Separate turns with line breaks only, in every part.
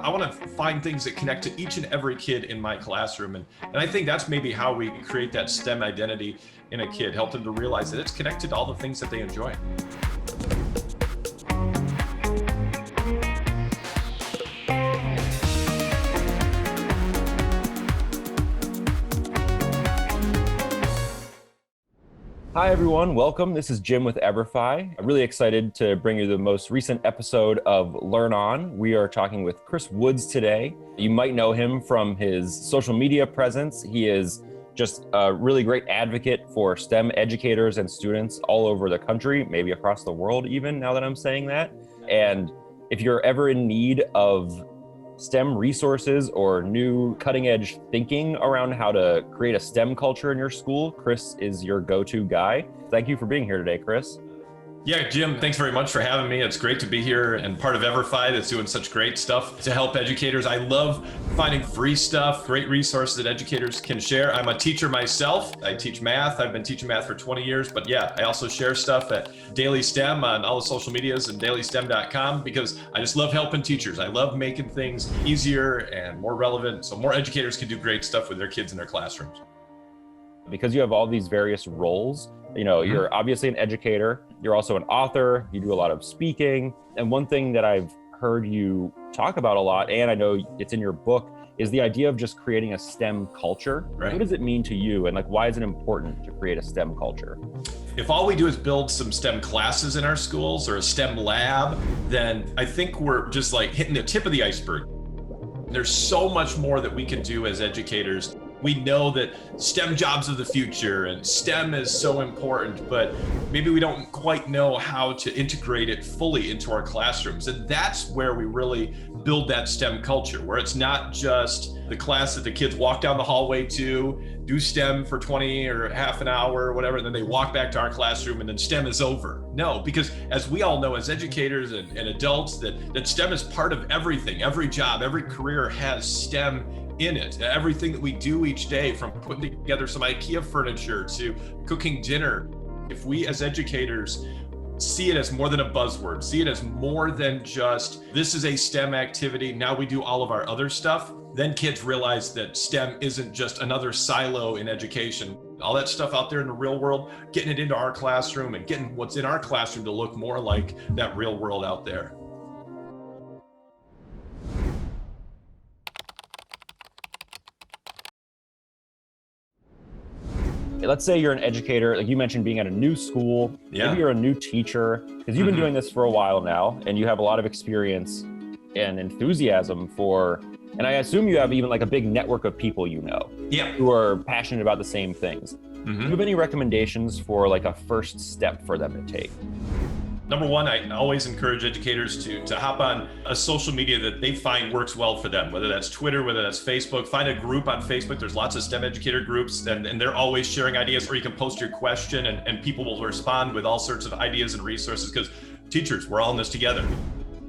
I want to find things that connect to each and every kid in my classroom. And I think that's maybe how we create that STEM identity in a kid, help them to realize that it's connected to all the things that they enjoy.
Hi everyone, welcome. This is Jim with EVERFI. I'm really excited to bring you the most recent episode of LearnOn. We are talking with Chris Woods today. You might know him from his social media presence. He is just a really great advocate for STEM educators and students all over the country, maybe across the world even, now that I'm saying that. And if you're ever in need of STEM resources or new cutting edge thinking around how to create a STEM culture in your school, Chris is your go-to guy. Thank you for being here today, Chris.
Yeah, Jim, thanks very much for having me. It's great to be here and part of EVERFI that's doing such great stuff to help educators. I love finding free stuff, great resources that educators can share. I'm a teacher myself. I teach math. I've been teaching math for 20 years, but yeah, I also share stuff at Daily STEM on all the social medias and dailystem.com because I just love helping teachers. I love making things easier and more relevant so more educators can do great stuff with their kids in their classrooms.
Because you have all these various roles, you're obviously an educator, you're also an author, you do a lot of speaking. And one thing that I've heard you talk about a lot, and I know it's in your book, is the idea of just creating a STEM culture. Right. What does it mean to you? And why is it important to create a STEM culture?
If all we do is build some STEM classes in our schools or a STEM lab, then I think we're just hitting the tip of the iceberg. There's so much more that we can do as educators. We know that STEM jobs of the future and STEM is so important, but maybe we don't quite know how to integrate it fully into our classrooms. And that's where we really build that STEM culture, where it's not just the class that the kids walk down the hallway to, do STEM for 20 or half an hour or whatever, and then they walk back to our classroom and then STEM is over. No, because as we all know as educators and adults, that STEM is part of everything. Every job, every career has STEM in it. Everything that we do each day, from putting together some IKEA furniture to cooking dinner. If we as educators see it as more than a buzzword, see it as more than just, this is a STEM activity, now we do all of our other stuff, then kids realize that STEM isn't just another silo in education. All that stuff out there in the real world, getting it into our classroom and getting what's in our classroom to look more like that real world out there.
Let's say you're an educator, like you mentioned being at a new school, maybe you're a new teacher, because you've been doing this for a while now, and you have a lot of experience and enthusiasm for, and I assume you have even a big network of people who are passionate about the same things. Do you have any recommendations for a first step for them to take?
Number one, I always encourage educators to hop on a social media that they find works well for them, whether that's Twitter, whether that's Facebook. Find a group on Facebook. There's lots of STEM educator groups, and they're always sharing ideas, or you can post your question and people will respond with all sorts of ideas and resources because teachers, we're all in this together.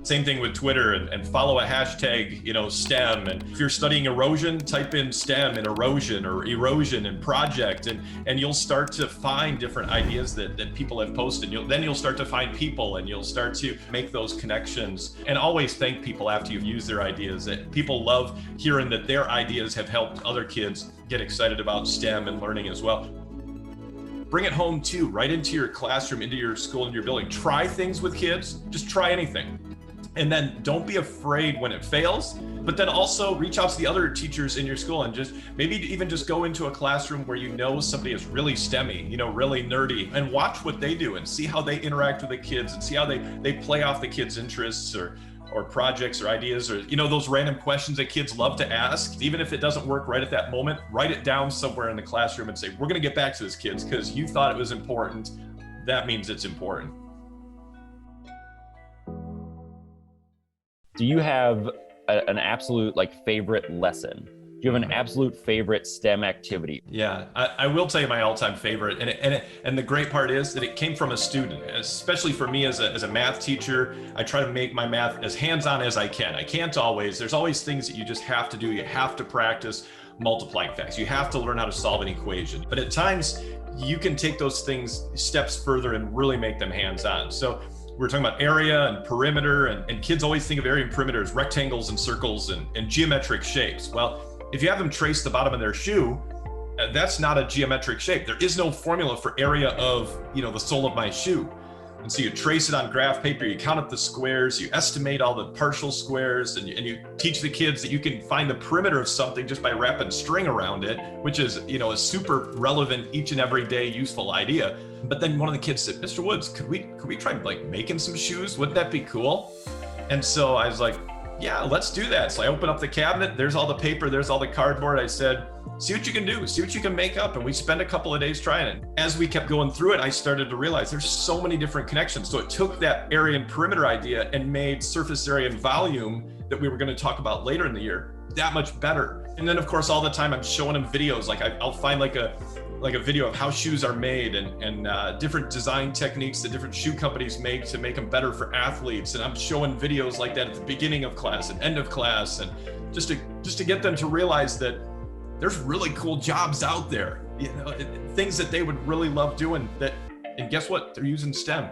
Same thing with Twitter and follow a hashtag, STEM. And if you're studying erosion, type in STEM and erosion or erosion and project, and you'll start to find different ideas that people have posted. Then you'll start to find people and you'll start to make those connections, and always thank people after you've used their ideas. That people love hearing that their ideas have helped other kids get excited about STEM and learning as well. Bring it home too, right into your classroom, into your school, into your building. Try things with kids, just try anything. And then don't be afraid when it fails, but then also reach out to the other teachers in your school and maybe even go into a classroom where somebody is really STEMmy, really nerdy, and watch what they do and see how they interact with the kids and see how they play off the kids' interests or projects or ideas, or those random questions that kids love to ask. Even if it doesn't work right at that moment, write it down somewhere in the classroom and say, we're going to get back to this, kids, because you thought it was important. That means it's important.
Do you have an absolute favorite lesson? Do you have an absolute favorite STEM activity?
Yeah, I will tell you my all-time favorite, and the great part is that it came from a student. Especially for me as a math teacher, I try to make my math as hands-on as I can. I can't always. There's always things that you just have to do. You have to practice multiplying facts. You have to learn how to solve an equation. But at times, you can take those things steps further and really make them hands-on. So we're talking about area and perimeter, and kids always think of area and perimeter as rectangles and circles and geometric shapes. Well, if you have them trace the bottom of their shoe, that's not a geometric shape. There is no formula for area of, the sole of my shoe. And so you trace it on graph paper, you count up the squares, you estimate all the partial squares, and you teach the kids that you can find the perimeter of something just by wrapping string around it, which is, a super relevant each and every day useful idea. But then one of the kids said, Mr. Woods, could we try making some shoes? Wouldn't that be cool? And so I was like, yeah, let's do that. So I opened up the cabinet, there's all the paper, there's all the cardboard. I said, see what you can do, see what you can make up. And we spent a couple of days trying it. As we kept going through it, I started to realize there's so many different connections. So it took that area and perimeter idea and made surface area and volume that we were going to talk about later in the year that much better. And then of course, all the time I'm showing them videos. I'll find a video of how shoes are made and different design techniques that different shoe companies make to make them better for athletes. And I'm showing videos like that at the beginning of class and end of class, and just to get them to realize that there's really cool jobs out there, things that they would really love doing and guess what? They're using STEM.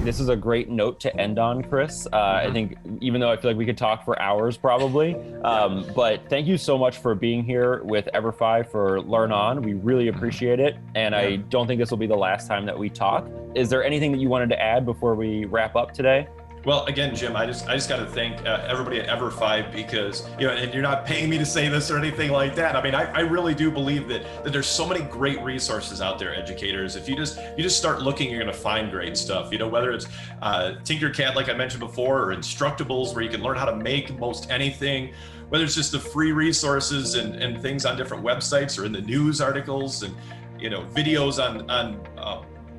This is a great note to end on, Chris. I think, even though I feel like we could talk for hours probably, but thank you so much for being here with EVERFI for LearnOn. We really appreciate it. And I don't think this will be the last time that we talk. Is there anything that you wanted to add before we wrap up today?
Well, again, Jim, I just got to thank everybody at EVERFI because, and you're not paying me to say this or anything like that. I mean, I really do believe that there's so many great resources out there, educators. If you just start looking, you're going to find great stuff. Whether it's Tinkercad, like I mentioned before, or Instructables, where you can learn how to make most anything, whether it's just the free resources and things on different websites or in the news articles and, videos on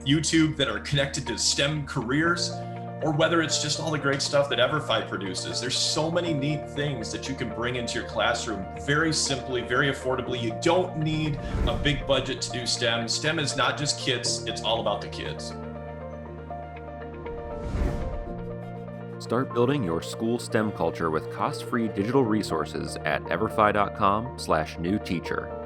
YouTube that are connected to STEM careers, or whether it's just all the great stuff that EVERFI produces. There's so many neat things that you can bring into your classroom very simply, very affordably. You don't need a big budget to do STEM. STEM is not just kids, it's all about the kids.
Start building your school STEM culture with cost-free digital resources at everfi.com/new teacher.